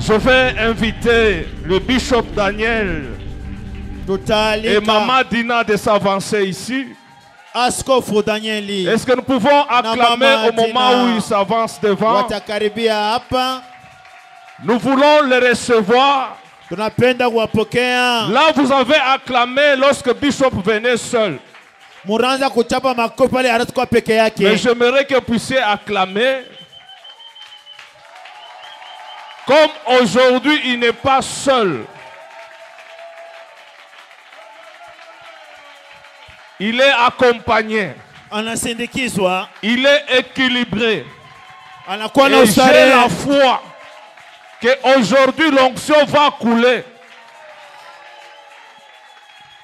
Je vais inviter le bishop Daniel et Maman Dina de s'avancer ici. Est-ce que nous pouvons acclamer au moment où ils s'avancent devant? Nous voulons les recevoir. Là, vous avez acclamé lorsque Bishop venait seul. Mais j'aimerais que vous puissiez acclamer. Comme aujourd'hui, il n'est pas seul. Il est accompagné. Il est équilibré. Et j'ai la foi qu'aujourd'hui l'onction va couler.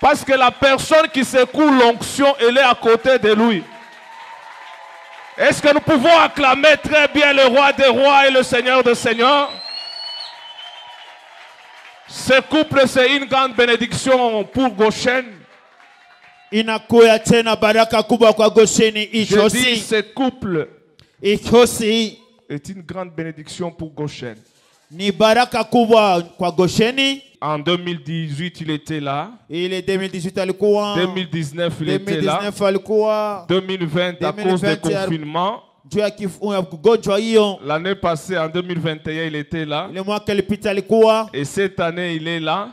Parce que la personne qui secoue l'onction, elle est à côté de lui. Est-ce que nous pouvons acclamer très bien le roi des rois et le seigneur des seigneurs? Ce couple, c'est une grande bénédiction pour Goshen. Je dis, ce couple est une grande bénédiction pour Goshen. En 2018, il était là. 2019, il était là. 2020, à cause du confinement. L'année passée, en 2021, il était là. Et cette année, il est là.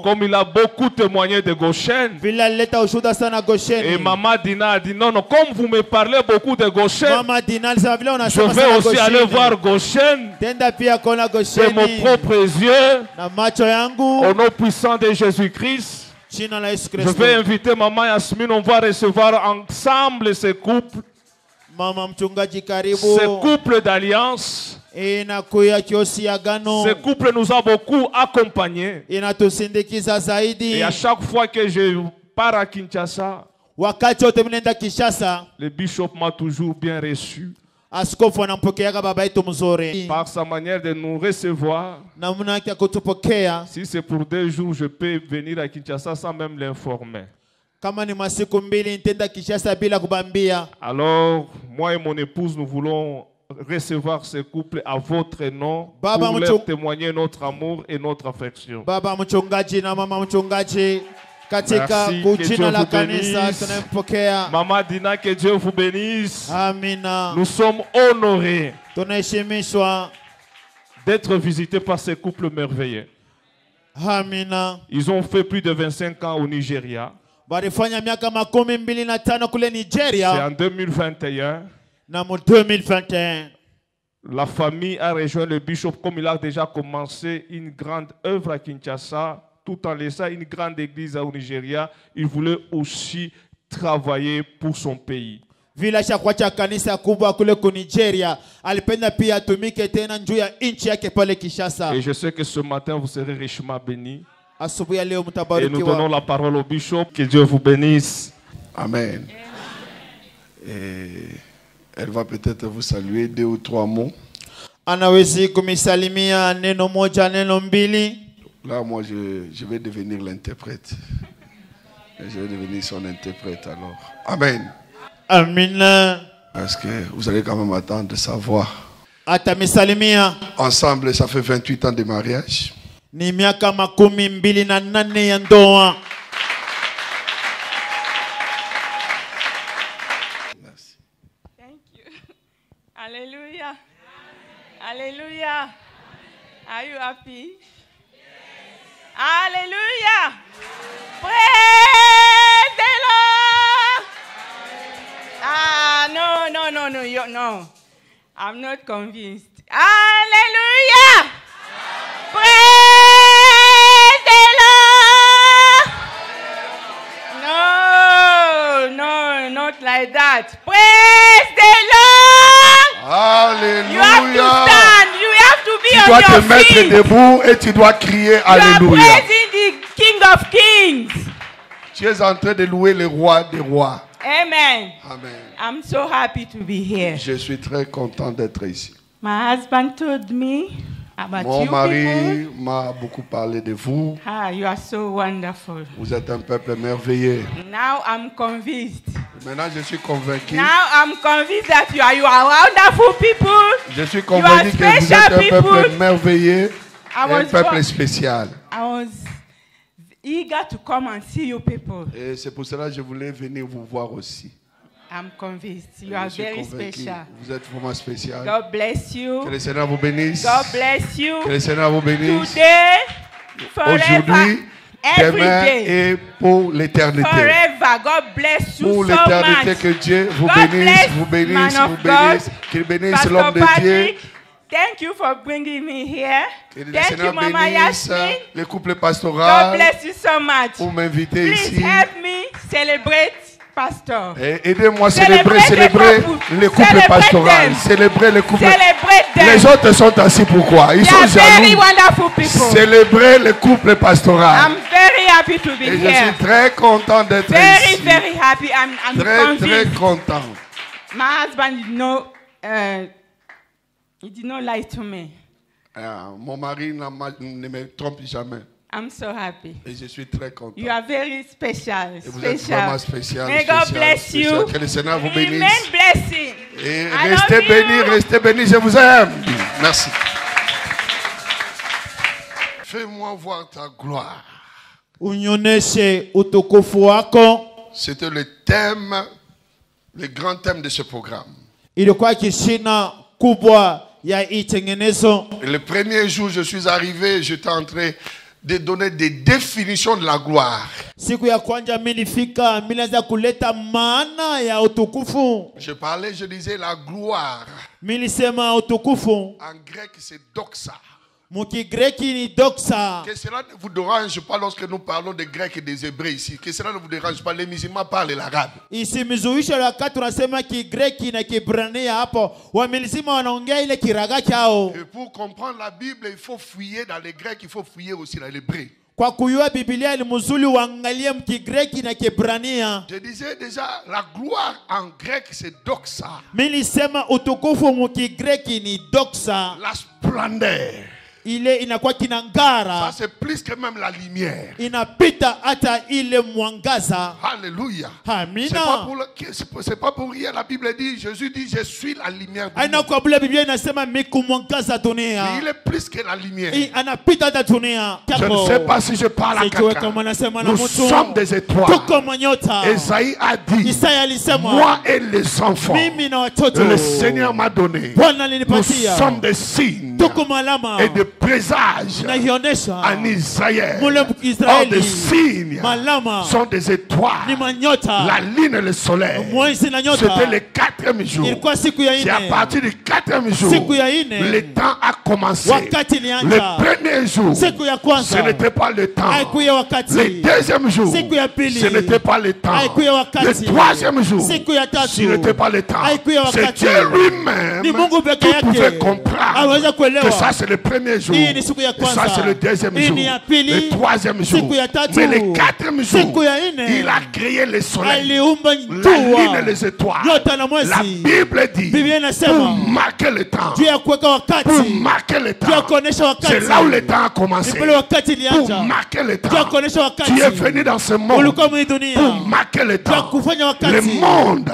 Comme il a beaucoup témoigné de Goshen. Et Maman Dina a dit non, non, comme vous me parlez beaucoup de Goshen, je vais aussi aller voir Goshen de mon propre yeux. Au nom puissant de Jésus-Christ, je vais inviter Maman Yasmine. On va recevoir ensemble ce couple. Ce couple d'alliance, ce couple nous a beaucoup accompagnés. Et à chaque fois que je pars à Kinshasa, le bishop m'a toujours bien reçu. Par sa manière de nous recevoir. Si c'est pour 2 jours, je peux venir à Kinshasa sans même l'informer. Alors, moi et mon épouse, nous voulons recevoir ce couple à votre nom pour leur témoigner notre amour et notre affection. Merci, que Dieu vous bénisse. Maman Dina, que Dieu vous bénisse. Nous sommes honorés d'être visités par ce couple merveilleux. Ils ont fait plus de 25 ans au Nigeria. C'est en 2021. La famille a rejoint le bishop comme il a déjà commencé une grande œuvre à Kinshasa, tout en laissant une grande église au Nigeria. Il voulait aussi travailler pour son pays. Et je sais que ce matin vous serez richement bénis. Et nous donnons la parole au bishop. Que Dieu vous bénisse. Amen. Et elle va peut-être vous saluer 2 ou 3 mots. Là, moi, je vais devenir l'interprète. Je vais devenir son interprète alors. Amen. Amen. Parce que vous allez quand même attendre sa voix. Ensemble, ça fait 28 ans de mariage. Ni miaka 28 ya ndoa. Merci. Thank you. Hallelujah. Hallelujah. Are you happy? Yes. Hallelujah. Praise the Lord. Ah, no. I'm not convinced. Hallelujah. Praise the Lord. No, not like that. Praise the Lord. Alléluia. You have to stand. You have to be tu on dois your te mettre feet. debout et tu dois crier Alléluia. You are praising the King of Kings. Tu es en train de louer le roi des rois. Amen. Amen. I'm so happy to be here. Je suis très content d'être ici. My husband told me about Mon you mari people. m'a beaucoup parlé de vous. Ah, you are so wonderful. Vous êtes un peuple merveilleux. Now I'm convinced. Maintenant, je suis convaincu. Now I'm convinced that you are wonderful people. Je suis convaincu que vous êtes un peuple merveilleux, un peuple spécial. I was eager to come and see you people. Et c'est pour cela que je voulais venir vous voir aussi. I'm convinced you are very special. Vous êtes vraiment spécial. God bless you. Que le Seigneur vous bénisse. God bless you. Que le Seigneur vous bénisse. Today, forever, aujourd'hui, demain et pour l'éternité. Forever, God bless you pour so l'éternité, much. que Dieu vous God bénisse, vous bless bénisse, man vous of God, bénisse. Qu'il bénisse Pastor l'homme de Dieu. Patrick, thank you for bringing me here. Que le Thank Seigneur you, Mama bénisse Yasmin. le couple God pastoral bless you so much. pour m'inviter Please ici. help me celebrate Pastor. Et aidez-moi à célébrer le couple pastoral. Célébrer le couple. Les autres sont assis pourquoi? Ils sont jaloux. Célébrer le couple pastoral. I'm very happy to be Et je here. suis très content d'être ici. Very happy. I'm Très convinced. content. My husband he did not lie to me. Mon mari ne me trompe jamais. I'm so happy. Et je suis très content. You are very special. Et vous êtes vraiment spécial. May God bless you. Que le Seigneur vous bénisse. Amen blessing. Et restez bénis, je vous aime. Merci. Fais-moi voir ta gloire. C'était le thème, le grand thème de ce programme. Et le premier jour, je suis arrivé, j'étais en train de donner des définitions de la gloire. Je parlais, je disais la gloire. En grec, c'est doxa. Que cela ne vous dérange pas lorsque nous parlons des Grecs et des Hébreux ici. Que cela ne vous dérange pas. Les musulmans parlent l'arabe. Et pour comprendre la Bible, il faut fouiller dans les Grecs, il faut fouiller aussi dans les Hébreux. Je disais déjà, la gloire en grec c'est doxa. La splendeur. Ça c'est plus que même la lumière. Alléluia. C'est pas pour rien. La Bible dit, Jésus dit, je suis la lumière du monde. Il est plus que la lumière. Je ne sais pas si je parle à quelqu'un. Nous sommes des étoiles. Esaïe a dit, moi et les enfants, le Seigneur m'a donné. Nous sommes des signes et des présages en Israël. Or des signes sont des étoiles. La lune et le soleil. C'était le 4e jour. C'est à partir du 4e jour le temps a commencé. Le premier jour, ce n'était pas le temps. Le deuxième jour, ce n'était pas le temps. Le troisième jour, ce n'était pas le temps. C'est Dieu lui-même qui pouvait comprendre que ça c'est le premier jour. Et ça c'est le deuxième jour. Le troisième jour. Mais le 4e jour, il a créé le soleil, la lune et les étoiles. La Bible dit, pour marquer le temps. Pour marquer le temps. C'est là où le temps a commencé. Pour marquer le temps. Tu es venu dans ce monde pour marquer le temps. Le monde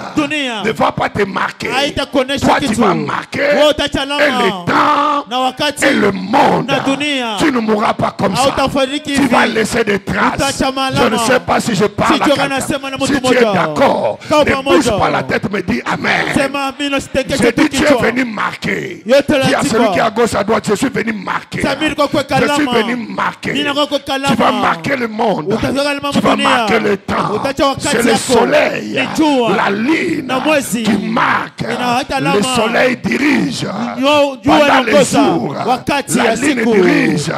ne va pas te marquer. Toi tu vas marquer et le temps et le monde. Tu ne mourras pas comme ça. Tu vas laisser des traces. Je ne sais pas si je parle à quelqu'un. Si tu es d'accord, ne bouge pas la tête, me dis Amen. Je dis tu es venu marquer. Dis à celui qui est à gauche à droite, je suis venu marquer. Je suis venu marquer. Tu vas marquer le monde. Tu vas marquer le temps. C'est le soleil, la lune qui marque. Le soleil dirige pendant les jours. La lune dirige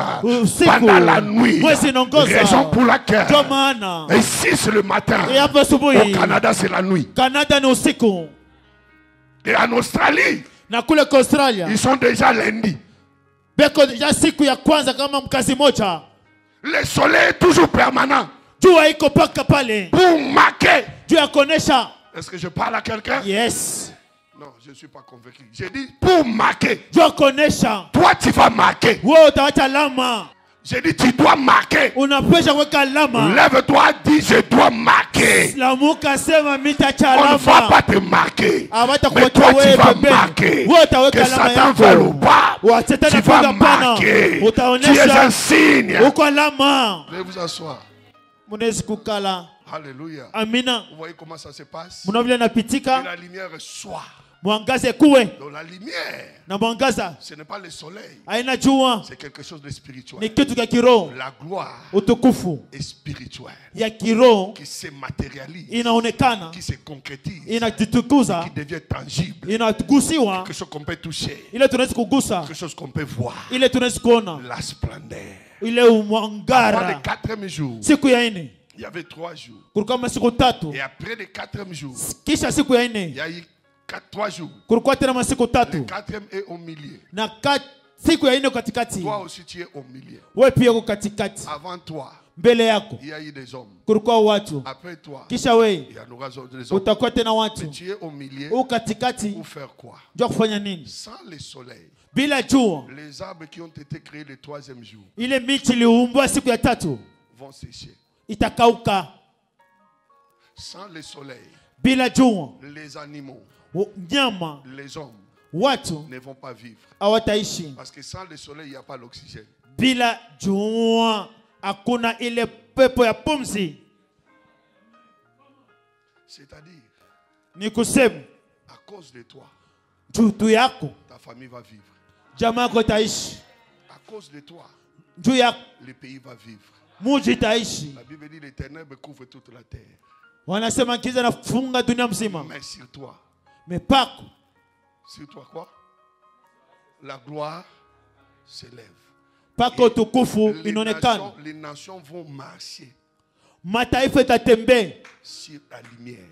pendant la nuit. Raison pour laquelle ici c'est le matin. Au Canada c'est la nuit. Et en Australie ils sont déjà lundi. Le soleil est toujours permanent. Pour marquer. Est-ce que je parle à quelqu'un? Yes. Non, je ne suis pas convaincu. J'ai dit pour marquer. Toi tu vas marquer. J'ai dit, tu dois marquer. Lève-toi, dis, je dois marquer. On ne va pas te marquer. Mais toi, tu vas marquer. Que Satan va le bas. Tu vas marquer. Tu es un signe. Veuillez vous asseoir. Alléluia. Vous voyez comment ça se passe? Et la lumière soit. Donc la lumière, ce n'est pas le soleil, c'est quelque chose de spirituel. La gloire est spirituelle, qui se matérialise, qui se concrétise, qui devient tangible, quelque chose qu'on peut toucher, quelque chose qu'on peut voir. La splendeur. Avant le 4e jour, il y avait 3 jours. Et après le 4e jour, il y a eu 3 jours. Le 4e est au milieu. Toi aussi tu es au milieu. Avant toi, il y a eu des hommes. Après toi, il y en aura des hommes. Mais tu es au milieu pour faire quoi? Sans le soleil, les arbres qui ont été créés le 3e jour vont sécher. Sans le soleil, les animaux, les hommes ne vont pas vivre. Parce que sans le soleil, il n'y a pas l'oxygène. C'est-à-dire, à cause de toi, ta famille va vivre. À cause de toi, le pays va vivre. La Bible dit les ténèbres couvrent toute la terre. Mais sur toi. Sur toi quoi? La gloire s'élève. Les nations vont marcher sur la lumière.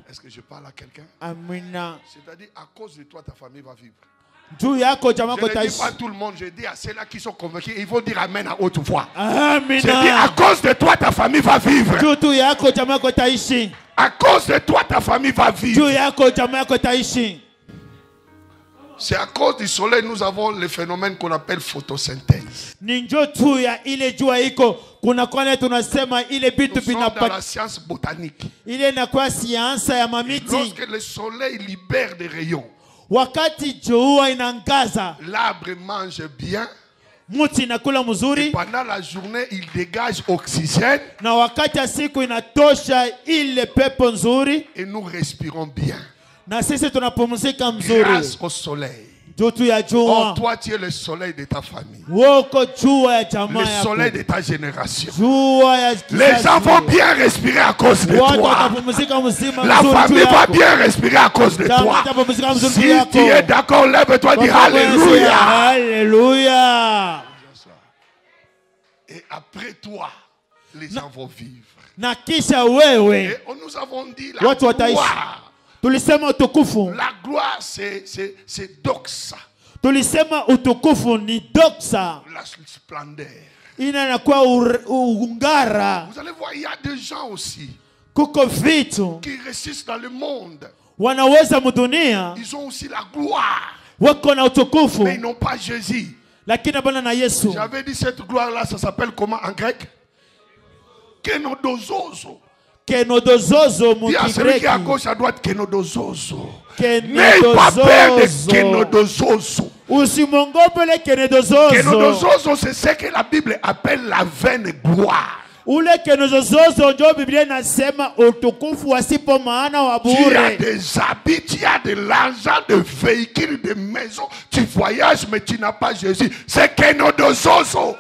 Est-ce que je parle à quelqu'un? C'est-à-dire à cause de toi ta famille va vivre. Je ne dis pas à tout le monde, je dis à ceux-là qui sont convaincus, ils vont dire Amen à haute voix. Je dis à cause de toi ta famille va vivre. À cause de toi ta famille va vivre. C'est à cause du soleil nous avons le phénomène qu'on appelle photosynthèse. Nous sommes dans la science botanique. Lorsque le soleil libère des rayons, l'arbre mange bien. Et pendant la journée, il dégage oxygène. Et nous respirons bien. Grâce au soleil. Oh, toi tu es le soleil de ta famille. Le soleil de ta génération. Les gens vont bien respirer à cause de toi. La famille va bien respirer à cause de toi. Si tu es d'accord, lève-toi, dis Alléluia. Alléluia. Et après toi, les gens vont vivre. Et nous avons dit la gloire. La gloire, c'est doxa. La splendeur. Vous allez voir, il y a des gens aussi qui résistent dans le monde. Ils ont aussi la gloire. Mais ils n'ont pas Jésus. J'avais dit cette gloire-là, ça s'appelle comment en grec? Kenodozozo. Dis à celui qui est à gauche, à droite, Kenodozozo. N'aie pas peur de Kenodozozo. Kenodozozo, c'est ce que la Bible appelle la vaine gloire. Tu as des habits, tu as de l'argent, de véhicules, de maisons, tu voyages mais tu n'as pas Jésus. C'est Kenodozozo.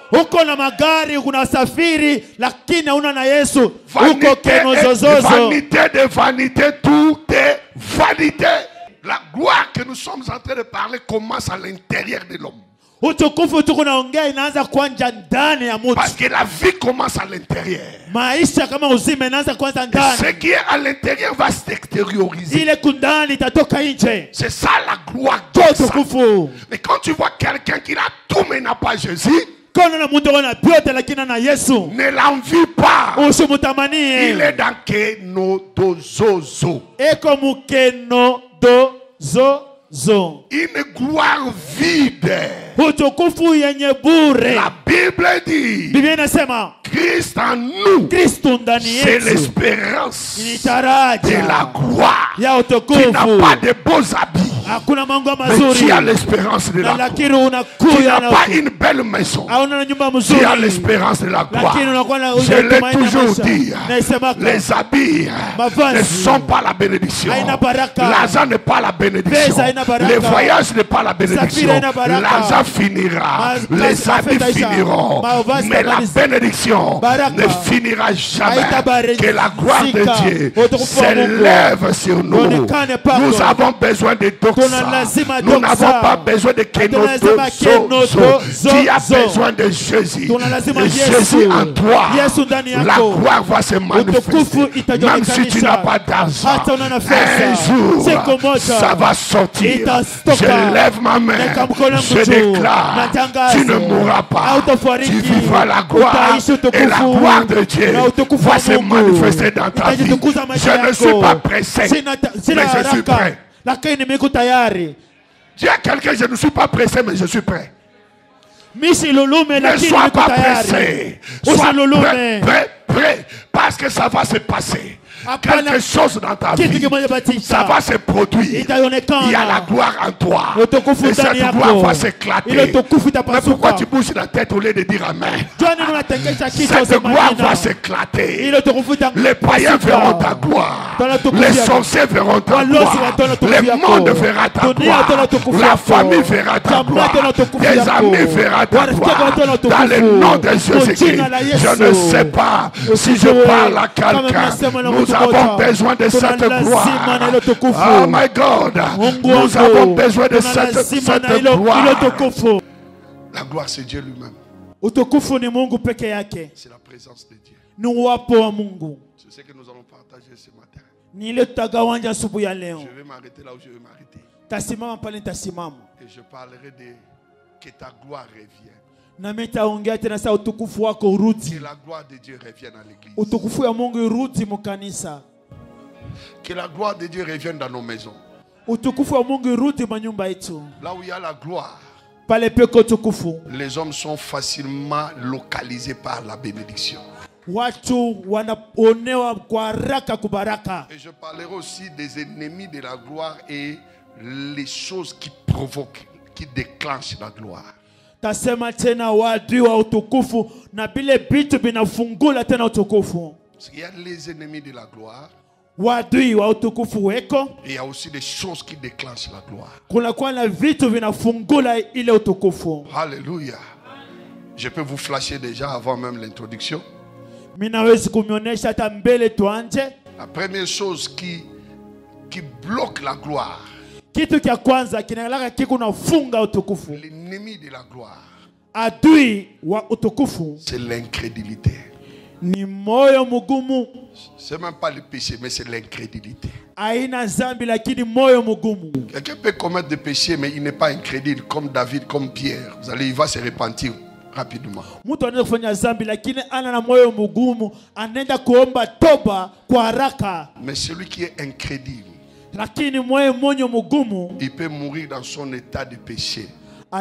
Vanité de vanité, tout est vanité. La gloire que nous sommes en train de parler commence à l'intérieur de l'homme. Parce que la vie commence à l'intérieur. Ce qui est à l'intérieur va s'extérioriser. C'est ça la gloire. Mais quand tu vois quelqu'un qui a tout mais n'a pas Jésus, ne l'envie pas. Il est dans Kenodozozo. Une gloire vide. La Bible dit Christ en nous, c'est l'espérance de la gloire. Tu n'as pas de beaux habits, mais tu as l'espérance de la gloire. Tu n'as pas une belle maison, tu as l'espérance de la gloire. Je l'ai toujours dit, les habits ne sont pas la bénédiction, l'argent n'est pas la bénédiction, les voyages n'est pas la bénédiction. L'argent finira, les habits finiront, mais la bénédiction ne finira jamais. Que la gloire de Dieu s'élève sur nous. Nous avons besoin de Doxa. Nous n'avons pas besoin de Kenoto. Tu as besoin de Jésus. De Jésus en toi. La gloire va se manifester. Même si tu n'as pas d'argent, un jour, ça va sortir. Je lève ma main. Je déclare, tu ne mourras pas. Tu vivras la gloire. Et la gloire de Dieu va se manifester dans ta vie. Je ne suis pas pressé, mais je suis prêt. Dis à quelqu'un, je ne suis pas pressé, mais je suis prêt. Ne sois pas pressé. Sois prêt, parce que ça va se passer. Quelque chose dans ta vie, ça va se produire. Il y a la gloire en toi. Et cette gloire va s'éclater. Mais pourquoi tu bouges la tête au lieu de dire Amen? Cette gloire va s'éclater. Les païens verront ta gloire. Les sorciers verront ta gloire. Le monde verra ta gloire. La famille verra ta gloire. Tes amis verront ta gloire. Dans le nom de Jésus-Christ, je ne sais pas si je parle à quelqu'un. Nous avons besoin de cette gloire. Oh my God. Nous avons besoin de cette gloire. La gloire, c'est Dieu lui-même. C'est la présence de Dieu. C'est ce que nous allons partager ce matin. Je vais m'arrêter là où je vais m'arrêter. Et je parlerai de que ta gloire revienne. Que la gloire de Dieu revienne à l'église. Que la gloire de Dieu revienne dans nos maisons. Là où il y a la gloire, les hommes sont facilement localisés par la bénédiction. Et je parlerai aussi des ennemis de la gloire et les choses qui provoquent, qui déclenchent la gloire. Il y a les ennemis de la gloire. Et il y a aussi des choses qui déclenchent la gloire. Alléluia. Je peux vous flasher déjà avant même l'introduction. La première chose qui bloque la gloire, l'ennemi de la gloire, c'est l'incrédulité. C'est même pas le péché, mais c'est l'incrédulité. Quelqu'un peut commettre des péchés, mais il n'est pas incrédule, comme David, comme Pierre. Il va se repentir rapidement. Mais celui qui est incrédule, il peut mourir dans son état de péché. Que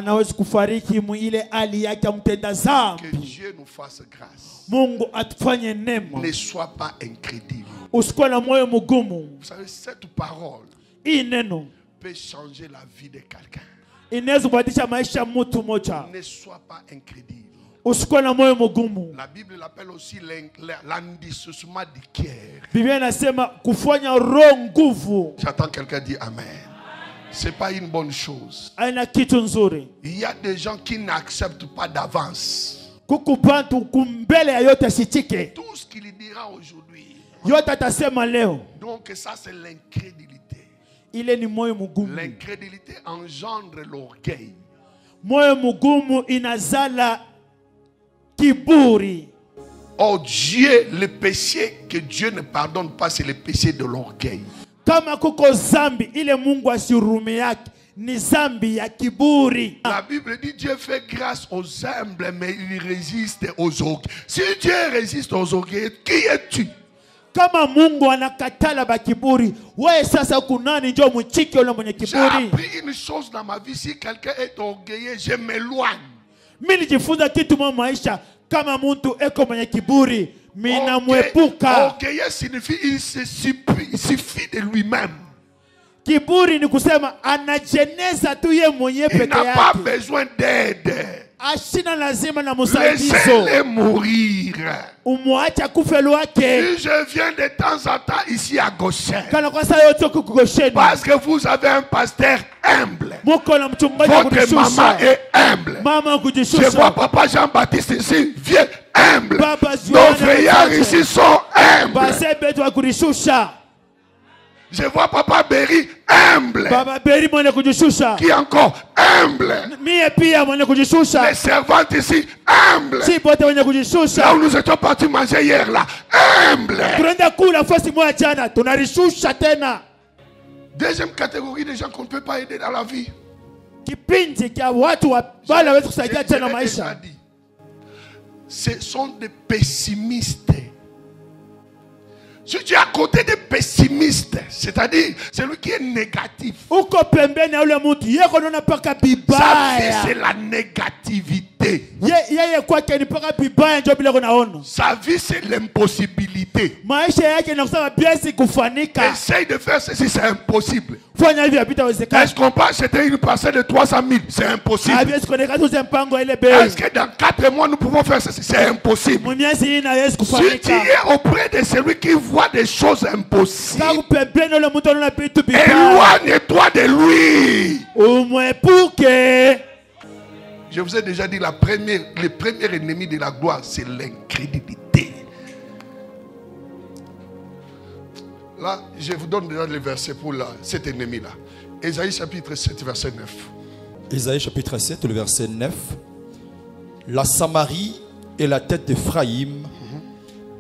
Dieu nous fasse grâce. Ne sois pas incrédule. Vous savez, cette parole peut changer la vie de quelqu'un. Ne sois pas incrédule. La Bible l'appelle aussi l'endurcissement du cœur. J'attends quelqu'un dire Amen. Ce n'est pas une bonne chose. Il y a des gens qui n'acceptent pas d'avance. Tout ce qu'il dira aujourd'hui. Donc ça c'est l'incrédulité. L'incrédulité engendre l'orgueil. Oh Dieu, le péché que Dieu ne pardonne pas, c'est le péché de l'orgueil. La Bible dit Dieu fait grâce aux humbles, mais il résiste aux orgueils. Si Dieu résiste aux orgueils, qui es-tu? Kama Mungu anakatala bakiburi, wewe sasa kunani ndio mchiki yule mwenye kiburi? J'ai appris une chose dans ma vie, si quelqu'un est orgueilleux, je m'éloigne. Mimi nijifunza kitu mwa maisha, kama mtu eko mwenye kiburi, mimi namwepuka. Orgueilleux signifie il suffit de lui-même. Kiburi ni kusema anajeneza tu yeye mwenyewe peke yake. Il n'a pas besoin d'aide. Ashina lazima na musaidizo. Laissez-le mourir. Umwacha kufe lwake. Si je viens de temps en temps ici à Goshen, kana kwa saa yote ku Goshen, parce que vous avez un pasteur humble. Muko na mchungaji votre maman est humble. Mama kujishusha. Je vois papa Jean-Baptiste ici, vieux humble. Nos frères ici sont humbles. Base betu wa kujishusha. Je vois papa Berry humble. Baba Berry mwenye kujishusha. Qui est encore humble. Mie pia mwenye kujishusha. Les servantes ici humble. Si bote mwenye kujishusha. Là où nous étions partis manger hier là, humble. Tunaenda kula fasi moja jana, tunarishusha tena. Deuxième catégorie de gens qu'on ne peut pas aider dans la vie. Kipindi kia watu wabala hawezi kusaidia tena maisha. Ce sont des pessimistes. Si tu es à côté des pessimistes, c'est-à-dire celui qui est négatif, sa vie c'est la négativité. Sa vie c'est l'impossibilité. Essaye de faire ceci, c'est impossible. Est-ce qu'on peut acheter une parcelle de 300 000? C'est impossible. Est-ce que dans 4 mois nous pouvons faire ceci? C'est impossible. Si tu es auprès de celui qui voit des choses impossibles, éloigne-toi de lui. Je vous ai déjà dit, le premier ennemi de la gloire, c'est l'incrédulité. Là, je vous donne déjà le verset pour cet ennemi-là. Ésaïe chapitre 7, verset 9. Ésaïe chapitre 7, le verset 9. La Samarie est la tête d'Éphraïm,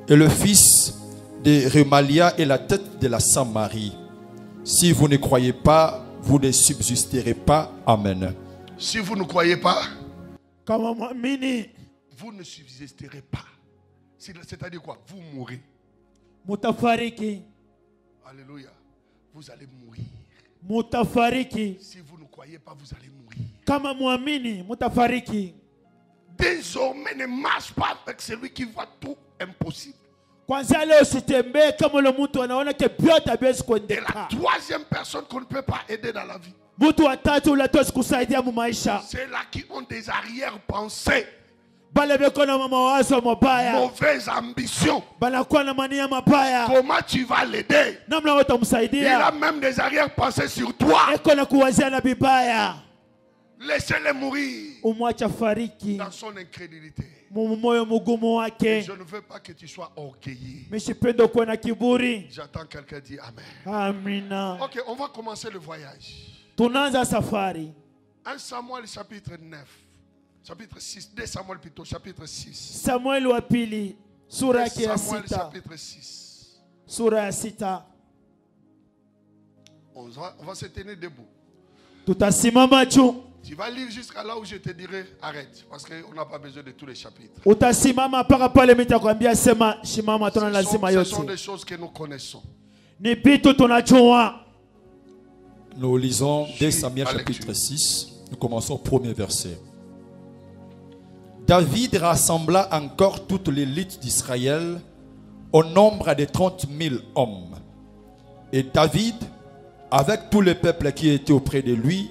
et le fils de Remalia est la tête de la Samarie. Si vous ne croyez pas, vous ne subsisterez pas. Amen. Si vous ne croyez pas, vous ne subsisterez pas. C'est-à-dire quoi? Vous mourrez. Alléluia. Vous allez mourir. Si vous ne croyez pas, vous allez mourir. Désormais, ne marche pas avec celui qui voit tout impossible. Et la troisième personne qu'on ne peut pas aider dans la vie, c'est là qui ont des arrière-pensées, mauvaise ambition. Comment tu vas l'aider? Il a même des arrière-pensées sur toi. Laissez-le mourir dans son incrédulité. Et je ne veux pas que tu sois orgueilleux. J'attends quelqu'un dire Amen. Ok, on va commencer le voyage. 1 Samuel chapitre 9. Chapitre 6. 2 Samuel plutôt, chapitre 6. Samuel wa pili, sura ya Samuel 6. chapitre 6. Sura ya 6. On va se tenir debout. Tutasimama juu. Tu vas lire jusqu'à là où je te dirai arrête, parce qu'on n'a pas besoin de tous les chapitres. Utasimama paka pale mitakwambia sema shimama tuna lazima yote. Ce sont des choses que nous connaissons. Ni vitu tunajua. Nous lisons 2 Samuel chapitre 6. Nous commençons au premier verset. David rassembla encore toute l'élite d'Israël au nombre de 30 000 hommes. Et David, avec tout le peuple qui était auprès de lui,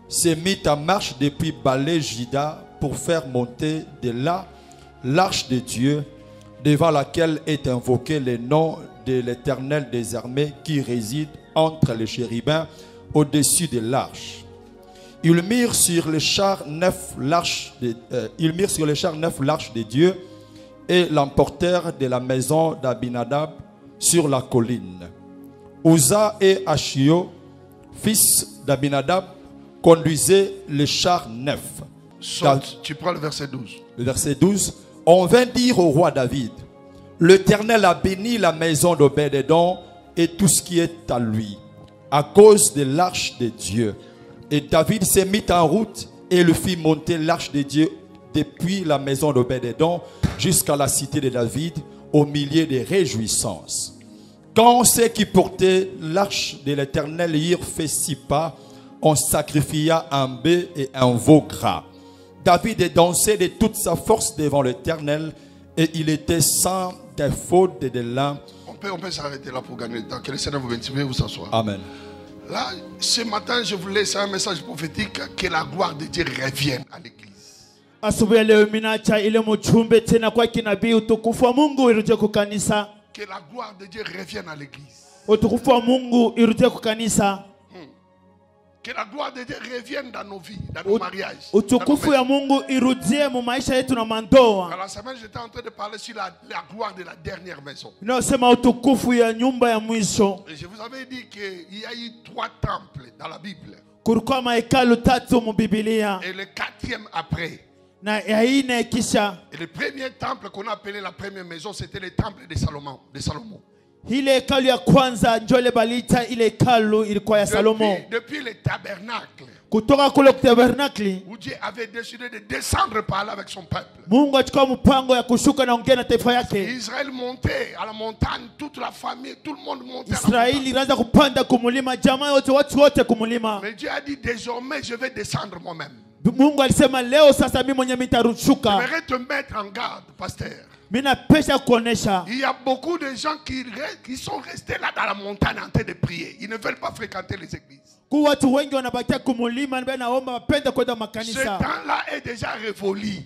s'est mis en marche depuis Balé-Jida pour faire monter de là l'arche de Dieu, devant laquelle est invoqué le nom de l'Éternel des armées qui réside entre les chérubins au-dessus de l'arche. Ils mirent sur les chars 9 l'arche de Dieu et l'emportèrent de la maison d'Abinadab sur la colline. Uza et Achio, fils d'Abinadab, conduisaient les chars 9. Tu prends le verset 12. Le verset 12. On vint dire au roi David: l'Éternel a béni la maison d'Obed-Édom et tout ce qui est à lui, à cause de l'arche de Dieu. Et David s'est mis en route et le fit monter l'arche de Dieu depuis la maison d'Obed-Édom jusqu'à la cité de David au milieu des réjouissances. Quand ceux qui portaient l'arche de l'Éternel eurent fait 6 pas, on sacrifia un bœuf et un veau gras. David dansait de toute sa force devant l'Éternel et il était sans défaut de l'âme. On peut s'arrêter là pour gagner le temps. Que le Seigneur vous bénisse, vous s'asseoir. Amen. Là, ce matin, je voulais laisser un message prophétique que la gloire de Dieu revienne à l'église. Que la gloire de Dieu revienne à l'église. Que la gloire de Dieu revienne dans nos vies, dans nos mariages. Dans la semaine, j'étais en train de parler sur la gloire de la dernière maison. Et je vous avais dit qu'il y a eu 3 temples dans la Bible. Et le 4e après. Et le premier temple qu'on appelait la première maison, c'était le temple de Salomon. Depuis le tabernacle, où Dieu avait décidé de descendre par là avec son peuple. Israël montait à la montagne, toute la famille, tout le monde montait à la montagne. Mais Dieu a dit, désormais je vais descendre moi-même. J'aimerais te mettre en garde, pasteur. Il y a beaucoup de gens qui sont restés là dans la montagne en train de prier. Ils ne veulent pas fréquenter les églises. Ce temps-là est déjà révolu.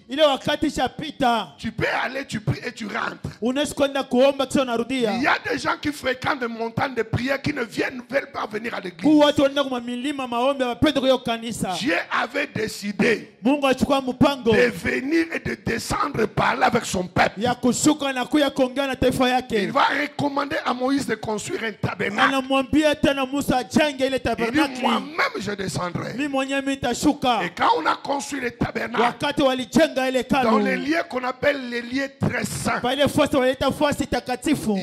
Tu peux aller, tu pries et tu rentres. Il y a des gens qui fréquentent des montagnes de prière qui ne veulent pas venir à l'église. Dieu avait décidé de venir et de descendre par là avec son peuple. Il va recommander à Moïse de construire un tabernacle. Il dit, moi-même je descendrai. Et quand on a construit le tabernacle, dans les lieux qu'on appelle les lieux très saints, il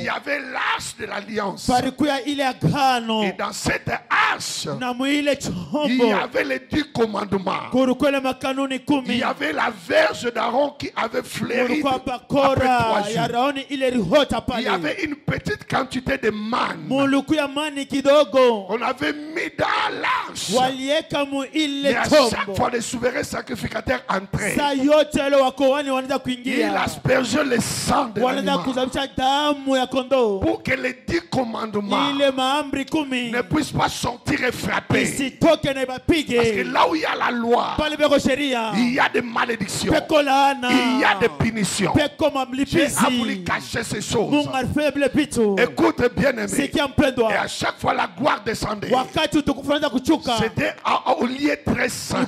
y avait l'arche de l'alliance. Et dans cette arche, il y avait les 10 commandements. Il y avait la verge d'Aaron qui avait fleuri après 3 jours. Il y avait une petite quantité de manne. On avait mis dans l'arche. Et à chaque fois les souverains sacrificateurs entraient, il aspergeait le sang de l'animal pour que les 10 commandements ne puissent pas sortir et frapper. Parce que là où il y a la loi, il y a des malédictions, il y a des punitions. Dieu a voulu cacher ces choses. Écoute bien aimé, et à chaque fois la gloire descendait. C'était au lieu très saint.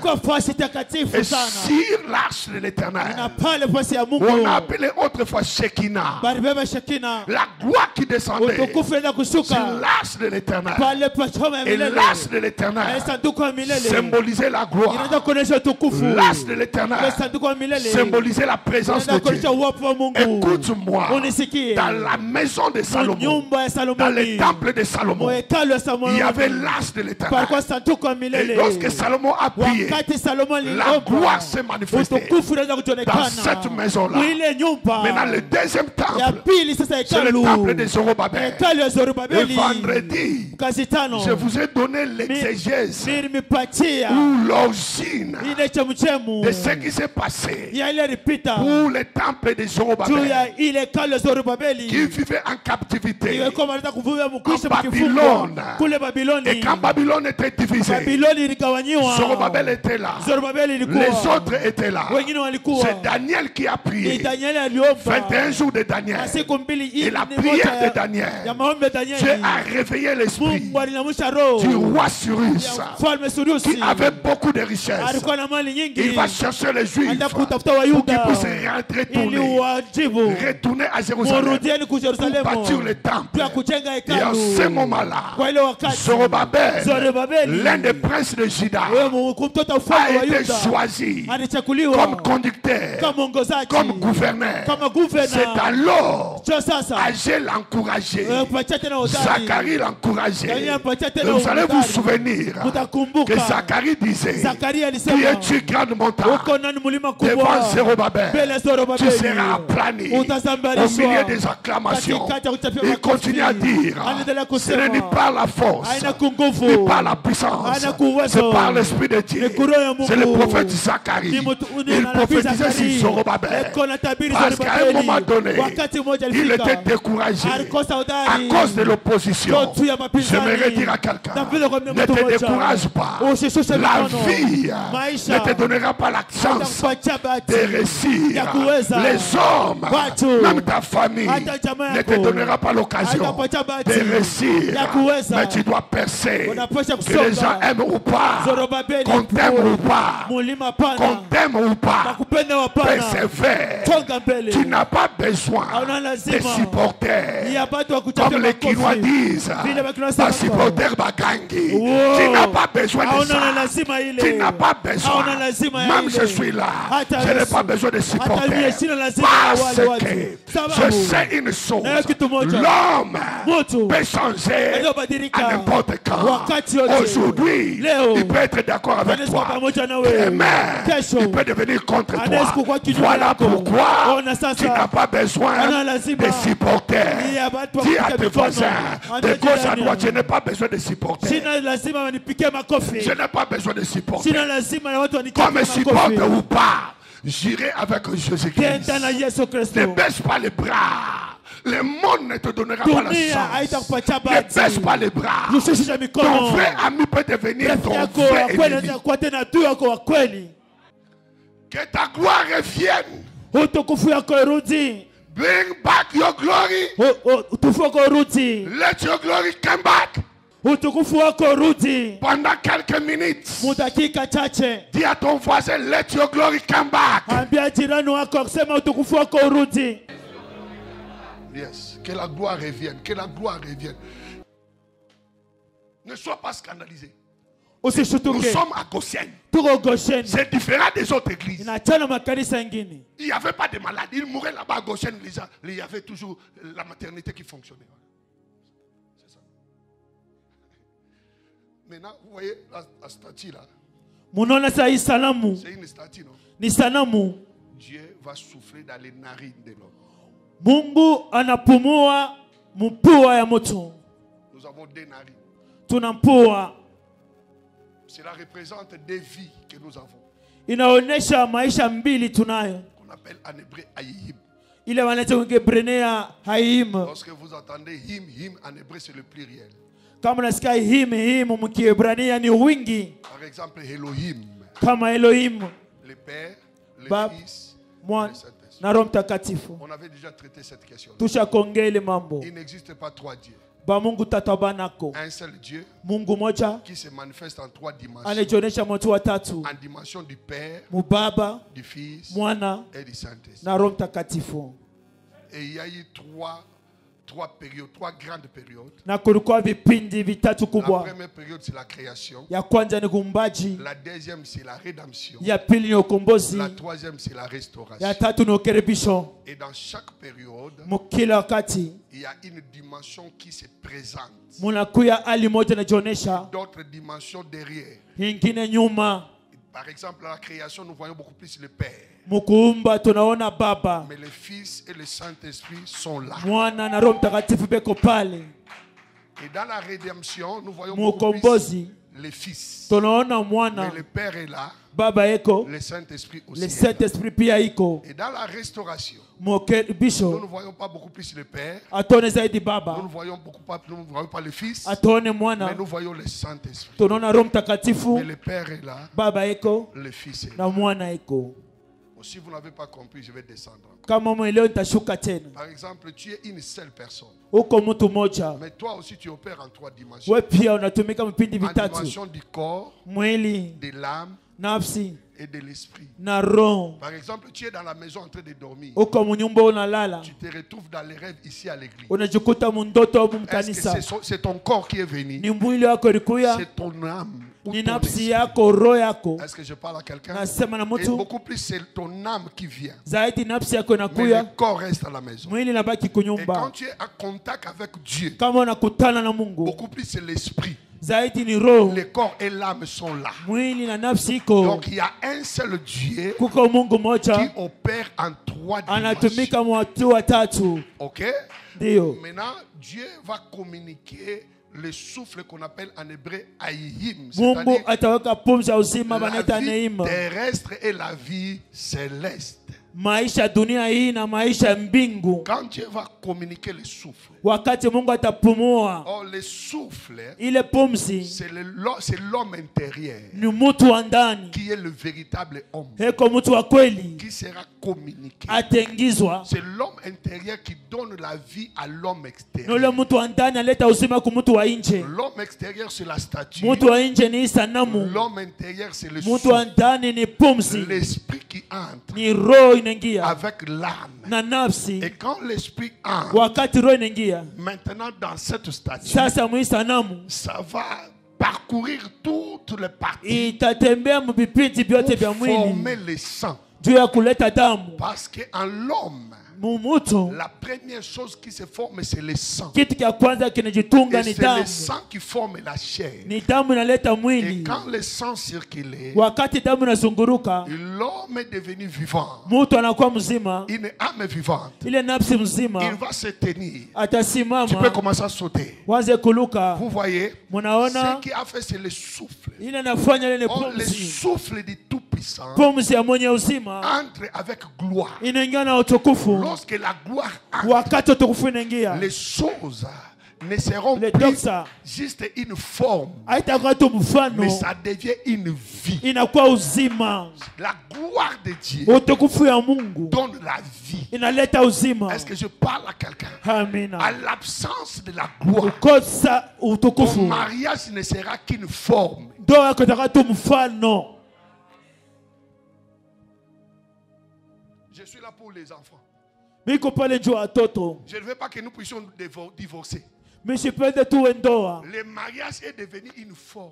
Et sur l'arche de l'Éternel, on a appelé autrefois Shekinah, la gloire qui descendait sur l'arche de l'Éternel. Et l'arche de l'Éternel symbolisait la gloire. L'arche de l'Éternel symbolisait la présence de Dieu. Écoute-moi, dans la maison de Salomon, dans le temple de Salomon, il y avait l'arche de l'Éternel. Et lorsque Salomon a prié, la gloire s'est manifestée dans cette maison-là. Maintenant, le deuxième temple, c'est le temple de Zorobabel. Et vendredi, je vous ai donné l'exégèse ou l'origine de ce qui s'est passé pour le temple de Zorobabel, qui vivait en captivité en Babylone. Et quand Babylone était divisée, Zorobabel était là, les autres étaient là. C'est Daniel qui a prié 21 jours de Daniel. Et la prière de Daniel, Dieu a réveillé l'esprit du roi Cyrus, qui avait beaucoup de richesses. Il va chercher les Juifs pour qu'ils puissent retourner à Jérusalem pour bâtir le temple. Et en ce moment-là, Zorobabel l'un des princes de Juda, a été choisi comme conducteur, comme gouverneur. C'est alors Agé l'encourager, Zacharie l'encourager. Vous allez vous souvenir que Zacharie disait: qui es-tu grande montagne devant Zérobabel? Tu seras aplani au milieu des acclamations. Il continue à dire: ce n'est pas la force, ni par la puissance, c'est par l'Esprit de Dieu. C'est le prophète Zacharie. Il prophétisait sur Zorobabel. Parce qu'à un moment donné, il était découragé à cause de l'opposition. J'aimerais dire à quelqu'un: ne te décourage pas. La vie ne te donnera pas la chance de réussir. Les hommes, même ta famille, ne te donnera pas l'occasion de réussir. Mais tu dois percer. Que les gens aiment ou pas, qu'on t'aime ou pas, qu'on t'aime ou pas, persévère. Tu n'as pas besoin de supporters. Comme les Kinois disent, un supporter bagangi. Tu n'as pas besoin de ça. Tu n'as pas besoin. Même je suis là, je n'ai pas besoin de supporters. Parce que je sais une chose: l'homme peut changer à n'importe quand. Aujourd'hui, il peut être d'accord avec toi. Demain, il peut devenir contre toi. Voilà pourquoi tu n'as pas besoin de supporters. Dis à tes voisins, de gauche à droite, je n'ai pas besoin de supporters. Je n'ai pas besoin de supporters. Comme me supporte ou pas, j'irai avec Jésus-Christ. Ne baisse pas les bras. Le monde ne te donnera pas la chance. Ne baisse pas les bras. Ton vrai ami peut devenir ton vrai ennemi. Que ta gloire revienne. Bring back your glory. Let your glory come back. Pendant quelques minutes, dis à ton voisin: let your glory come back. Yes, que la gloire revienne, que la gloire revienne. Ne sois pas scandalisé. Nous sommes à Goshen. C'est différent des autres églises. Il n'y avait pas de malades. Ils mouraient là-bas à Goshen. Il y avait toujours la maternité qui fonctionnait. C'est ça. Maintenant, vous voyez la statue là. C'est une statue, non? Dieu va souffler dans les narines de l'homme. Mungu anapumua mpua ya mtu. Nous avons des narines. Tunampua. Cela représente des vies que nous avons. Inaonesha maisha mbili tunayo. On appelle en hébreu hayim. Ile wanaita kwa Kiebrania hayim. Lorsque vous entendez him en hébreu c'est le pluriel. Kama nasikia him mkiebrania ni wingi. Par exemple Elohim. Kama Elohim. Le Père, le Fils, Mwana na Roho Mtakatifu. On avait déjà traité cette question. Il n'existe pas trois dieux. Un seul Dieu qui se manifeste en trois dimensions. En dimension du Père, du Fils et du Saint-Esprit. Et il y a eu trois périodes, trois grandes périodes. La première période c'est la création. La deuxième c'est la rédemption. La troisième c'est la restauration. Et dans chaque période, il y a une dimension qui se présente. D'autres dimensions derrière. Par exemple, à la création, nous voyons beaucoup plus le Père. Mais le Fils et le Saint-Esprit sont là. Et dans la rédemption, nous voyons beaucoup plus le Fils. Mais le Père est là. Le Saint-Esprit aussi. Et dans la restauration, nous ne voyons pas beaucoup plus le Père. Nous ne voyons pas le Fils. Mais nous voyons le Saint-Esprit. Mais le Père est là. Le Fils est là. Si vous n'avez pas compris, je vais descendre. Par exemple, tu es une seule personne. Mais toi aussi tu opères en trois dimensions. En dimension du corps, de l'âme et de l'esprit. Na roho. Par exemple, tu es dans la maison en train de dormir. Tu te retrouves dans les rêves ici à l'église. Est-ce que c'est ton corps qui est venu? C'est ton âme. Est-ce que je parle à quelqu'un? Et beaucoup plus c'est ton âme qui vient. Mais le corps reste à la maison. Et quand tu es en contact avec Dieu, beaucoup plus c'est l'esprit. Le corps et l'âme sont là. Donc il y a un seul Dieu qui opère en 3 dimensions. Ok? Maintenant, Dieu va communiquer le souffle qu'on appelle en hébreu Ayim, c'est-à-dire la vie terrestre et la vie céleste. Maisha dunia hii na maisha mbingu. Quand Dieu va communiquer le souffle, wakati Mungu atapumua, le souffle, ile pumzi, c'est l'homme intérieur, ni mtu wa ndani, qui est le véritable homme, heko mtu wa kweli, qui sera communiqué. Atengizwa. C'est l'homme intérieur qui donne la vie à l'homme extérieur. Nole mtu wa ndani aleta uzima kwa mtu wa nje. L'homme extérieur c'est la statue. Mtu wa nje ni sanamu. L'homme intérieur c'est le mtu wa ndani ni pumzi. L'esprit qui entre. Ni roho inengia. Avec l'âme. Na nafsi. Et quand l'esprit entre. Wakati roho inengia. Maintenant dans cette statue. Sasa mwi sanamu. Ça va parcourir toutes les parties. Itatembea mbipiti byote vya mwili. Former le sang. Juu ya kuleta damu. Parce que en l'homme, la première chose qui se forme c'est le sang. Et c'est le sang qui forme la chair. Et quand le sang circule, l'homme est devenu vivant. Une âme vivante. Il va se tenir. Tu peux commencer à sauter. Vous voyez, ce qui a fait c'est le souffle. Le souffle du Tout-Puissant entre avec gloire. Lorsque la gloire entre, les choses ne seront plus juste une forme, mais ça devient une vie. La gloire de Dieu donne la vie. Est-ce que je parle à quelqu'un? À l'absence de la gloire, ton mariage ne sera qu'une forme. Je suis là pour les enfants. Je ne veux pas que nous puissions divorcer. Le mariage est devenu une forme.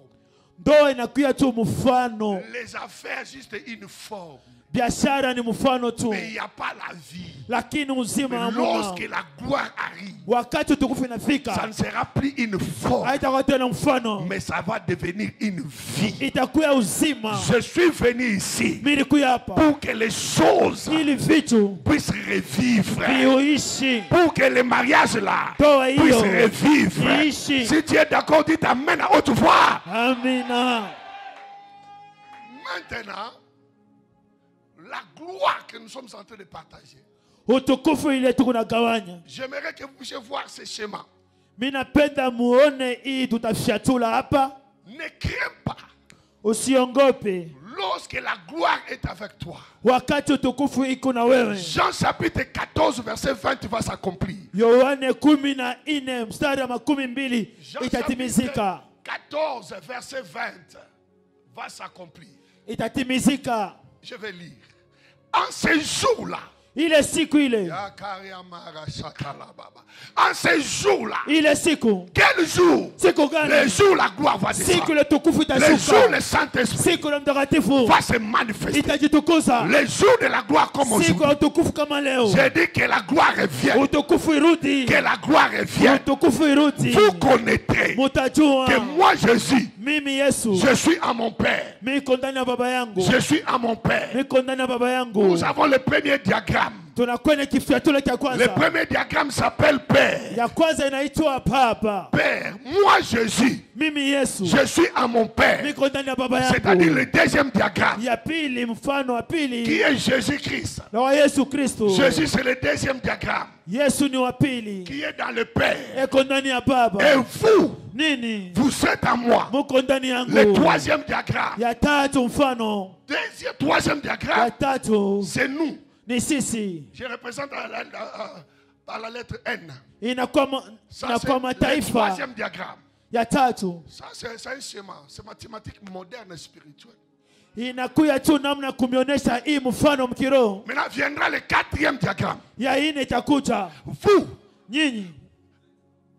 Les affaires juste une forme. Biashara ni mfano tu. Mais il n'y a pas la vie. Lakini uzima hamuna. Lorsque la gloire arrive, wakati utukufu inafika, ça ne sera plus une forme, haitakuwa tena mfano, mais ça va devenir une vie. Itakuwa uzima. Je suis venu ici hapa pour que les choses ili vitu puissent revivre, viuishi, pour que les mariages là puissent revivre. Ishi. Si tu es d'accord, dis amen à haute voix. Amina. Maintenant, la gloire que nous sommes en train de partager, j'aimerais que vous puissiez voir ce schéma. Ne crains pas. Lorsque la gloire est avec toi, Jean chapitre 14 verset 20 va s'accomplir. Jean chapitre 14 verset 20 va s'accomplir. Je vais lire. En ce jour-là, il est siku ile. En ce jour-là, il est siku. Quel jour? Le jour la gloire va descendre. Le jour le Saint-Esprit va se manifester. Le jour de la gloire comme aujourd'hui. J'ai dit que la gloire revient. Que la gloire revient. Vous connaîtrez que moi Jésus, je suis à mon Père. Je suis à mon Père. Nous avons le premier diagramme. Le premier diagramme s'appelle Père. Père, moi Jésus, je suis à mon Père. C'est-à-dire le deuxième diagramme qui est Jésus-Christ. Jésus c'est le deuxième diagramme qui est dans le Père. Et vous êtes à moi. Le troisième diagramme. Troisième diagramme, c'est nous. Je représente par la lettre N. Ça, c'est le troisième diagramme. Ça, c'est un schéma. C'est mathématique moderne et spirituelle. Inakuya tu namna kumionyesha hii mfano mkiroho. Maintenant viendra le quatrième diagramme. Ya ine itakuja. Vous, nyinyi,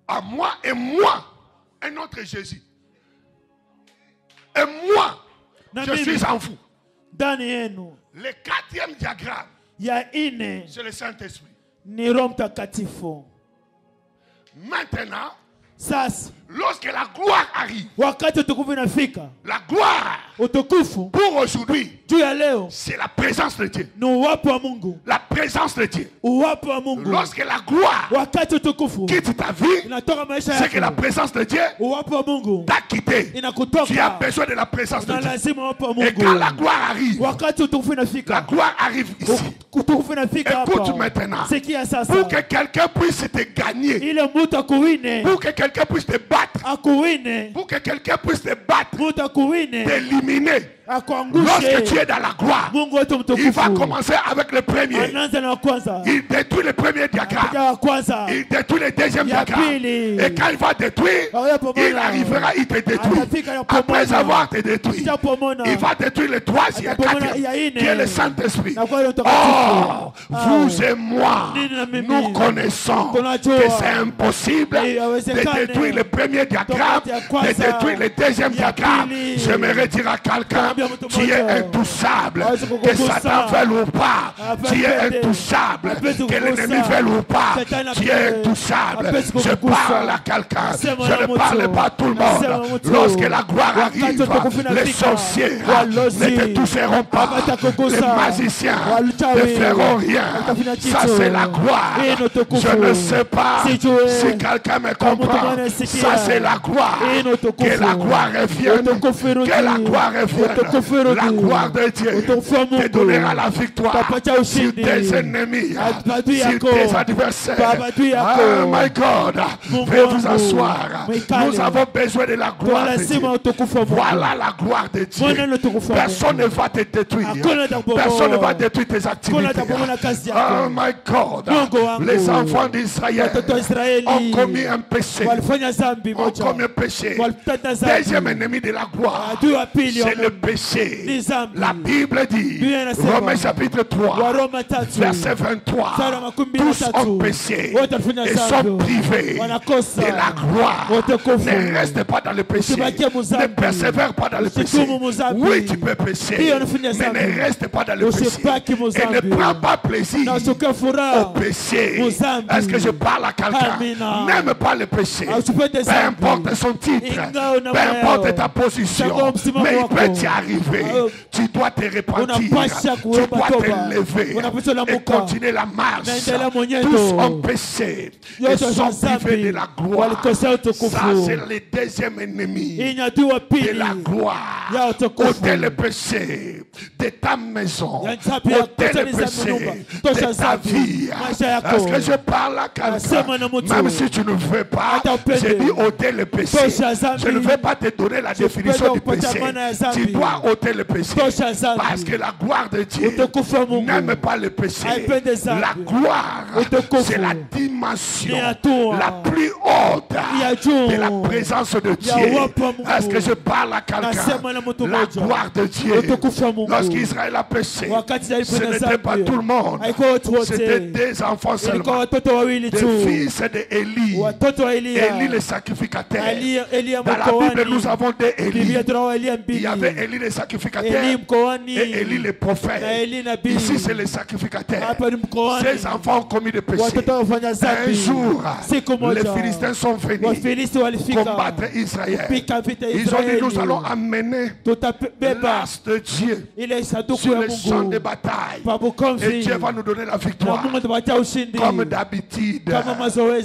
à moi et moi, un autre Jésus. Et moi, je suis en vous. Ndani yenu. Le quatrième diagramme. Ya ine. C'est le Saint-Esprit. Ni Roho Mtakatifu. Maintenant, sasa, lorsque la gloire arrive, wakati utukufu inafika, la gloire utukufu pour aujourd'hui, juu ya leo, c'est la présence de Dieu. Ni uwapo wa Mungu. La présence de Dieu. Uwapo wa Mungu. Lorsque la gloire wakati utukufu quitte ta vie, inatoka maisha yako, c'est que la présence de Dieu uwapo wa Mungu t'a quitté. Inakutoka. Tu as besoin de la présence de Dieu. Lazima uwapo wa Mungu. Et quand la gloire arrive, wakati utukufu inafika, la gloire arrive ici. Utukufu inafika hapa. Écoute maintenant. Sikia sasa. Pour que quelqu'un puisse te gagner. Ile mtu akuwine. Pour que quelqu'un puisse te battre. Akuwine. Pour que quelqu'un puisse te battre. Mtu akuwine. T'éliminer. Lorsque tu es dans la gloire, il va commencer avec le premier. Il détruit le premier diagramme. Il détruit le deuxième diagramme. Et quand il va détruire, il arrivera, il te détruit. Après avoir te détruit, il va détruire le troisième, quatrième, qui est le Saint-Esprit. Oh, vous et moi, nous connaissons que c'est impossible de détruire le premier diagramme, de détruire le deuxième diagramme. J'aimerais dire à quelqu'un, tu es intouchable, que Satan veuille ou pas. Tu es intouchable, que l'ennemi veuille ou pas. Tu es intouchable. Je parle à quelqu'un, je ne parle pas à tout le monde. Lorsque la gloire arrive, les sorciers ne te toucheront pas. Les magiciens ne feront rien. Ça c'est la gloire. Je ne sais pas si quelqu'un me comprend. Ça c'est la gloire. Que la gloire revienne. Que la gloire revienne. La gloire de Dieu te donnera la victoire sur tes ennemis, sur tes adversaires. Oh my God, veuillez vous asseoir. Nous avons besoin de la gloire de Dieu. Voilà la gloire de Dieu. Personne ne va te détruire. Personne ne va détruire tes activités. Oh my God, les enfants d'Israël ont commis un péché. Ont commis un péché. Deuxième ennemi de la gloire, c'est le péché. La Bible dit, Romains chapitre 3, verset 23, tous ont péché et sont privés de la gloire. Ne reste pas dans le péché, ne persévère pas dans le péché. Oui, tu peux pécher, mais ne reste pas dans le péché et ne prends pas plaisir au péché. Est-ce que je parle à quelqu'un? N'aime pas le péché, peu importe son titre, peu importe ta position, mais il peut t'y arriver. Tu dois te repentir, tu dois te lever et continuer la marche. Tous ont péché et sont privés de la gloire. Ça c'est le deuxième ennemi de la gloire. Ôtez le péché de ta maison, ôtez le péché de ta vie. Est-ce que je parle à quelqu'un? Même si tu ne veux pas, j'ai dit ôter le péché. Je ne vais pas te donner la définition du péché. Tu dois ôter le péché. Parce que la gloire de Dieu n'aime pas le péché. La gloire, c'est la dimension la plus haute de la présence de Dieu. Est-ce que je parle à quelqu'un? La gloire de Dieu. Lorsqu'Israël a péché, ce n'était pas tout le monde. C'était des enfants seulement. Des fils d'Élie. Élie le sacrificateur. Dans la Bible, nous avons des Élie. Il y avait Élie le sacrificateur et Élie le prophète. Ici, c'est le sacrificateur. Ces enfants ont commis des péchés. Un jour, les Philistins sont venus combattre Israël. Ils ont dit, nous allons amener l'as de Dieu sur le champ de bataille. Et Dieu va nous donner la victoire. Comme d'habitude,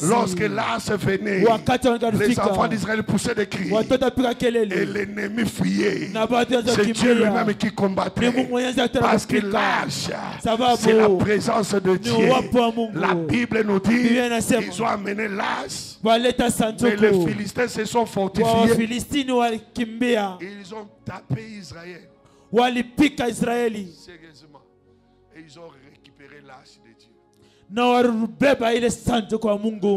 lorsque l'as venait, les enfants d'Israël poussaient des cris et l'ennemi fuyait. C'est Dieu lui-même qui combattait. Parce que l'âge, c'est la présence de Dieu. La Bible nous dit qu'ils ont amené l'âge. Mais les Philistins se sont fortifiés. Ils ont tapé Israël. Sérieusement. Et ils ont récupéré l'âge de Dieu.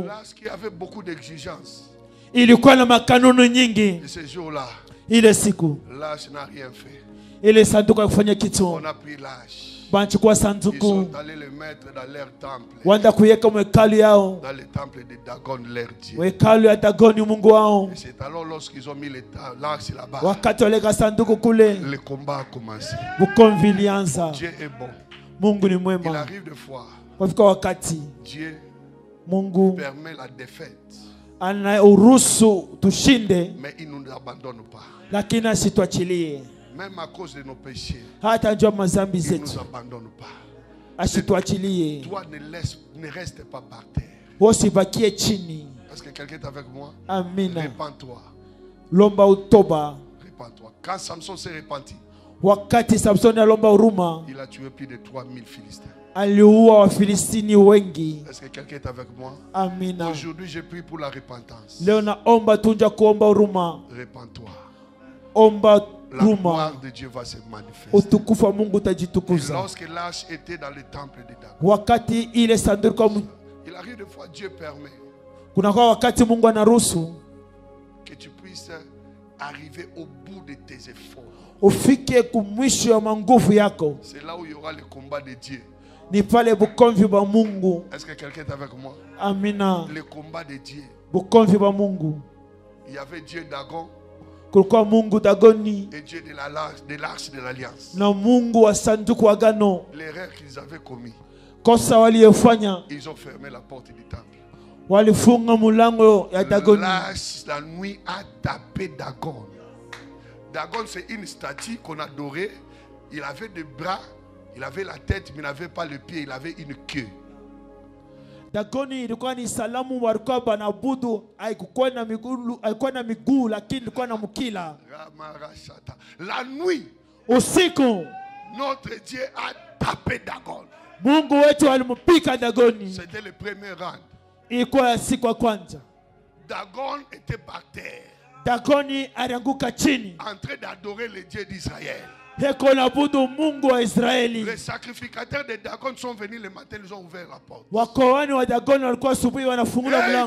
L'âge qui avait beaucoup d'exigences. Et ce jour-là, l'âge n'a rien fait. ile sanduku ya kufanya kitu. On a pris l'âge. Banchukua Ils sanduku sont allés le mettre dans leur temple. wanda kuyeka mwekalu yao, Dans le temple de Dagon, leur Dieu. mwekalu ya Dagoni mungu wao. Et c'est alors lorsqu'ils ont mis l'axe là-bas, Wakati waleka sanduku kule, le combat a commencé. bukomvi ilianza. Dieu est bon. Mungu ni Il mwema. arrive des fois, Wafika wakati Dieu Mungu permet la défaite, anauruhusu tushinde, mais il ne nous abandonne pas. lakini asituachilie. Même à cause de nos péchés, Hata njua mazambi il ne nous zetu abandonne pas. asituachilie. Toi, ne reste pas par terre. Wosibakie chini. Est-ce que quelqu'un est avec moi? Amina. Répands-toi. Lomba utoba. Répands-toi. Quand Samson s'est repenti, Wakati Samsoni alomba huruma, il a tué plus de 3000 Philistins. aliua Wafilistini wengi. Est-ce que quelqu'un est avec moi? Amina. Aujourd'hui, je prie pour la repentance. Leo naomba tunja kuomba huruma. Répands-toi. Omba La huruma. gloire de Dieu va se manifester. Utukufu wa Mungu Et utajitukuza. lorsque l'âge était dans le temple de Dagon, Wakati ile sanduku il arrive des fois, Dieu permet kuna kwa wakati Mungu anaruhusu que tu puisses arriver au bout de tes efforts. ufike kumwisho ya manguvu yako. C'est là où il y aura le combat de Dieu. Ni pale bukomvi ba Mungu. Est-ce que quelqu'un est avec moi? Amina. Le combat de Dieu. Bukomvi ba Mungu. Il y avait Dieu Dagon Kulikuwa Mungu Dagoni et Dieu de l'arche de l'alliance. na Mungu wa sanduku wa agano. L'erreur qu'ils avaient commis, Kosa waliyofanya, ils ont fermé la porte du temple. walifunga mulango ya Dagoni. La nuit a tapé Dagon. Dagon, c'est une statue qu'on adorait. Il avait des bras, il avait la tête, mais il n'avait pas le pied, il avait une queue. Dagoni ilikuwa ni salamu walikuwa banabudu, haikuwa na miguu lakini ilikuwa na mkila. La nuit, usiku, notre Dieu a tapé Dagon. Mungu wetu alimpika Dagoni. C'était le premier round. Ilikuwa siku ya kwanza. Dagon était par terre. Dagoni alianguka chini, en train d'adorer le Dieu d'Israël. Les sacrificateurs de Dagon sont venus le matin, ils ont ouvert la porte. Ils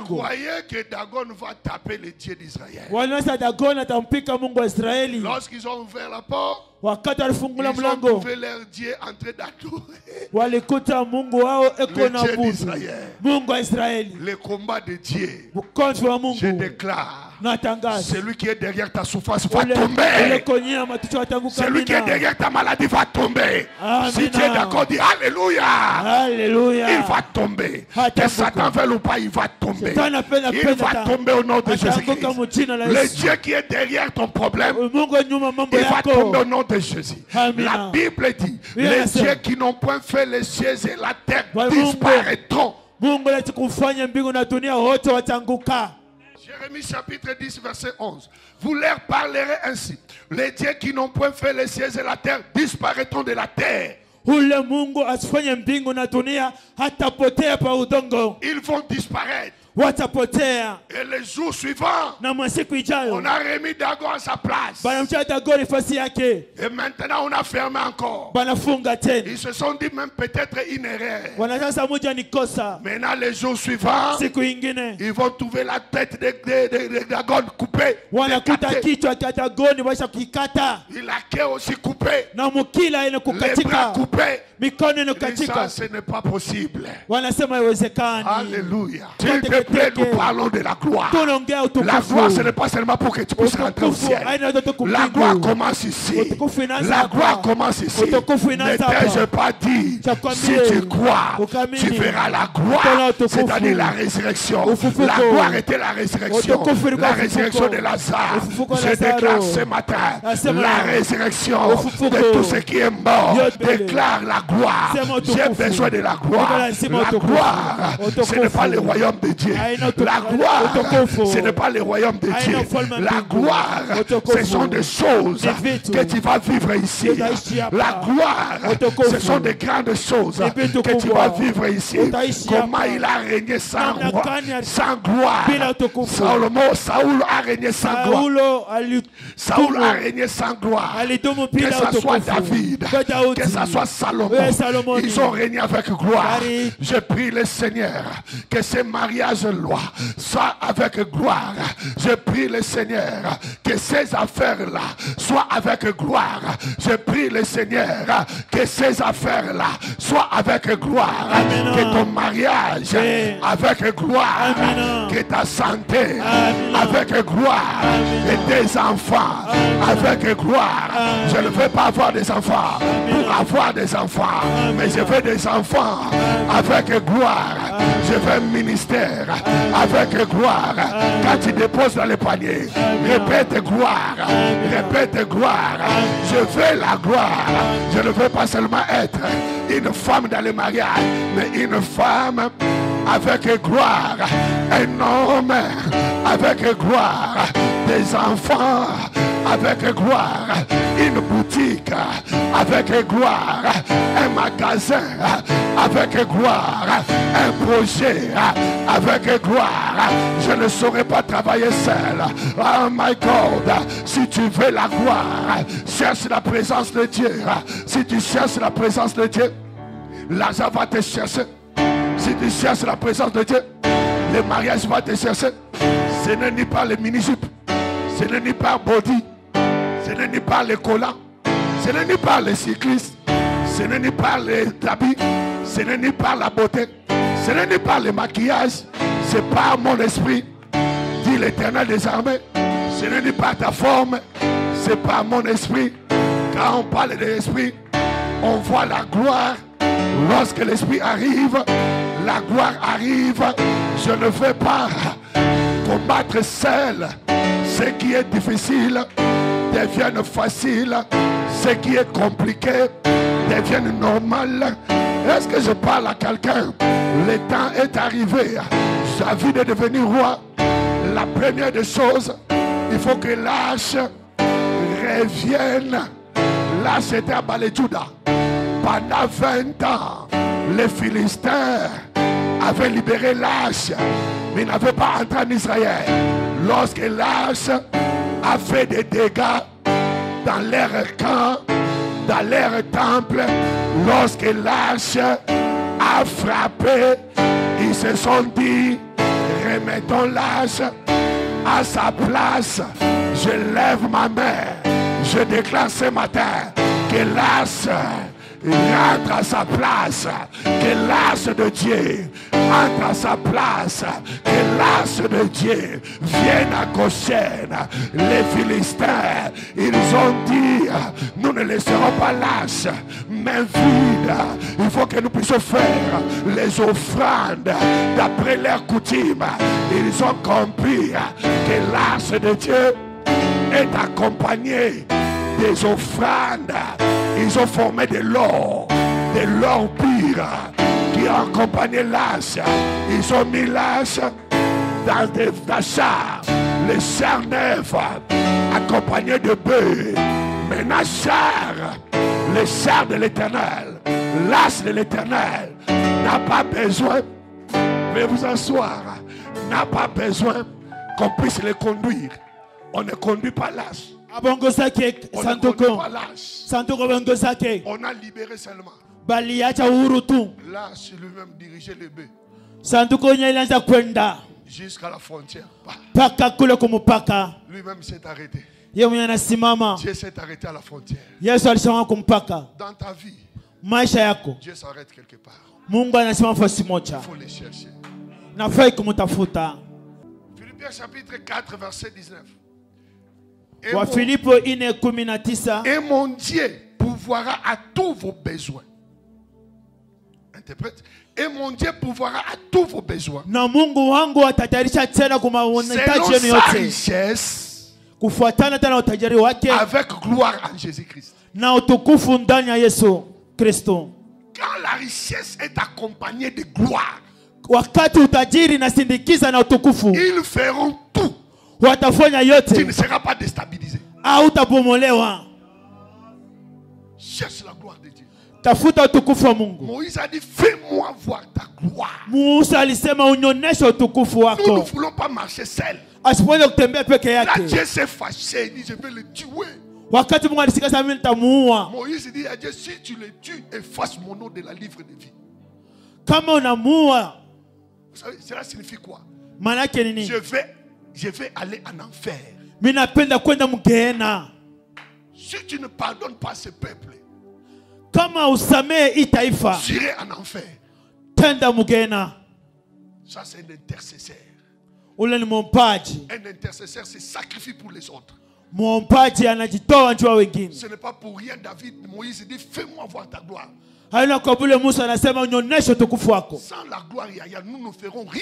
croyaient que Dagon va taper le Dieu d'Israël. Lorsqu'ils ont ouvert la porte, ils ont trouvé leur Dieu en train d'adorer le Dieu d'Israël. Le combat de Dieu, je déclare, celui qui est derrière ta souffrance va tomber. Celui qui est derrière ta maladie va tomber. Si tu es d'accord, dis Alléluia. Alléluia. Il va tomber. Que Satan veuille ou pas, il va tomber. Il va tomber au nom de Jésus-Christ. Le Dieu qui est derrière ton problème, il va tomber au nom de Jésus. La Bible dit, les dieux qui n'ont point fait les cieux et la terre disparaîtront. Jérémie chapitre 10 verset 11. Vous leur parlerez ainsi. Les dieux qui n'ont point fait les cieux et la terre disparaîtront de la terre. Ils vont disparaître. Et le jour suivant, on a remis Dagon à sa place. Et maintenant on a fermé encore. Ils se sont dit même peut-être une erreur. Maintenant le jour suivant, ils vont trouver la tête de Dagon coupée. La queue aussi coupée. Les bras coupés. Ça, ce n'est pas possible. Alléluia. S'il te plaît, nous parlons de la gloire. La gloire, ce n'est pas seulement pour que tu puisses rentrer au ciel. La gloire commence ici. La gloire commence ici. Ne t'ai-je pas dit, si tu crois, tu verras la gloire, c'est-à-dire la résurrection. La gloire était la résurrection. La résurrection de Lazare. Je déclare ce matin la résurrection de tout ce qui est mort. Déclare la gloire. J'ai besoin de la gloire. La gloire, ce n'est pas le royaume de Dieu. La gloire, ce n'est pas le royaume de Dieu. La gloire, ce sont des choses que tu vas vivre ici. La gloire, ce sont des grandes choses que tu vas vivre ici. Comment il a régné sans gloire. Saoul a régné sans gloire. Saoul a régné sans gloire. Que ce soit David, que ce soit Salomon, ils ont régné avec gloire. Je prie le Seigneur que ces mariages-là soient avec gloire. Je prie le Seigneur que ces affaires-là soient avec gloire. Je prie le Seigneur que ces affaires-là soient avec gloire. Amen. Que ton mariage avec gloire. Amen. Que ta santé avec gloire. Amen. Et tes enfants avec gloire. Amen. Je ne veux pas avoir des enfants pour avoir des enfants, mais je veux des enfants avec gloire. Je veux un ministère avec gloire. Quand tu déposes dans le panier, répète gloire, répète gloire. Je veux la gloire. Je ne veux pas seulement être une femme dans le mariage, mais une femme avec gloire, un homme avec gloire, des enfants avec gloire, une boutique avec gloire, un magasin avec gloire, un projet avec gloire. Je ne saurais pas travailler seul. Oh my God, si tu veux la gloire, cherche la présence de Dieu. Si tu cherches la présence de Dieu, l'argent va te chercher. Si tu cherches la présence de Dieu, le mariage va te chercher. Ce n'est ni par les mini-jupes, ce n'est ni par body, ce n'est ni par les collants, ce n'est ni par les cyclistes, ce n'est ni par les habits, ce n'est ni par la beauté, ce n'est ni par le maquillage, c'est par mon esprit, dit l'Éternel des armées. Ce n'est ni par ta forme, c'est par mon esprit. Quand on parle de l'esprit, on voit la gloire. Lorsque l'esprit arrive, la gloire arrive. Je ne veux pas combattre seul. Ce qui est difficile devienne facile. Ce qui est compliqué devienne normal. Est-ce que je parle à quelqu'un? Le temps est arrivé. J'ai envie de devenir roi. La première des choses, il faut que l'âge revienne. L'âge était à Balejuda. Pendant 20 ans, les Philistins avaient libéré l'âge, mais n'avaient pas entré en Israël. Lorsque l'âge a fait des dégâts dans leur camp, dans leur temple, lorsque l'âge a frappé, ils se sont dit, remettons l'âge à sa place. Je lève ma main, je déclare ce matin que l'âge rentre à sa place, que l'âge de Dieu entre à sa place, que l'âge de Dieu vienne à Goshen. Les Philistins, ils ont dit, nous ne laisserons pas l'âge main vide. Il faut que nous puissions faire les offrandes d'après leur coutume. Ils ont compris que l'âge de Dieu est accompagné des offrandes. Ils ont formé de l'or pur qui a accompagné l'âge. Ils ont mis l'âge dans des chars, les chars neufs accompagnés de bœufs. Maintenant, les chars de l'Éternel, l'âge de l'Éternel n'a pas besoin, mais vous asseoir, n'a pas besoin qu'on puisse les conduire. On ne conduit pas l'âge. On a libéré seulement. L'âge lui-même dirigeait les bœufs jusqu'à la frontière. Lui-même s'est arrêté. Dieu s'est arrêté à la frontière. Dans ta vie, Dieu s'arrête quelque part. Il faut les chercher. Philippiens chapitre 4 verset 19. Et mon Dieu pourvoira à tous vos besoins. Interprète. Et mon Dieu pourvoira à tous vos besoins. Selon sa richesse, avec gloire en Jésus-Christ. Quand la richesse est accompagnée de gloire, ils feront tout. Tu ne seras pas déstabilisé. Cherche la gloire de Dieu. Moïse a dit, fais-moi voir ta gloire. Nous ne voulons pas marcher seul. Là, Dieu s'est fâché. Il dit, je vais le tuer. Moïse dit à Dieu, si tu le tues, efface mon nom de la livre de vie. Vous savez, cela signifie quoi? Je vais aller en enfer. Si tu ne pardonnes pas ce peuple, j'irai en enfer. Ça, c'est un intercesseur. Un intercesseur se sacrifie pour les autres. Ce n'est pas pour rien David, Moïse dit, fais-moi voir ta gloire. Sans la gloire, nous ne ferons rien.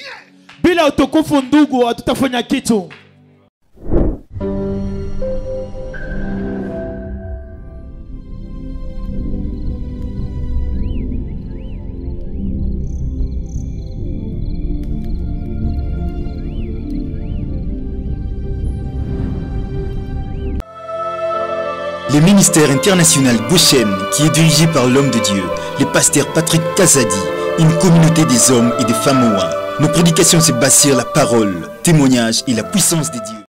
Le ministère international Goshen, qui est dirigé par l'homme de Dieu, le pasteur Patrick Kazadi, une communauté des hommes et des femmes ouins. Nos prédications se basent sur la parole, témoignage et la puissance de Dieu.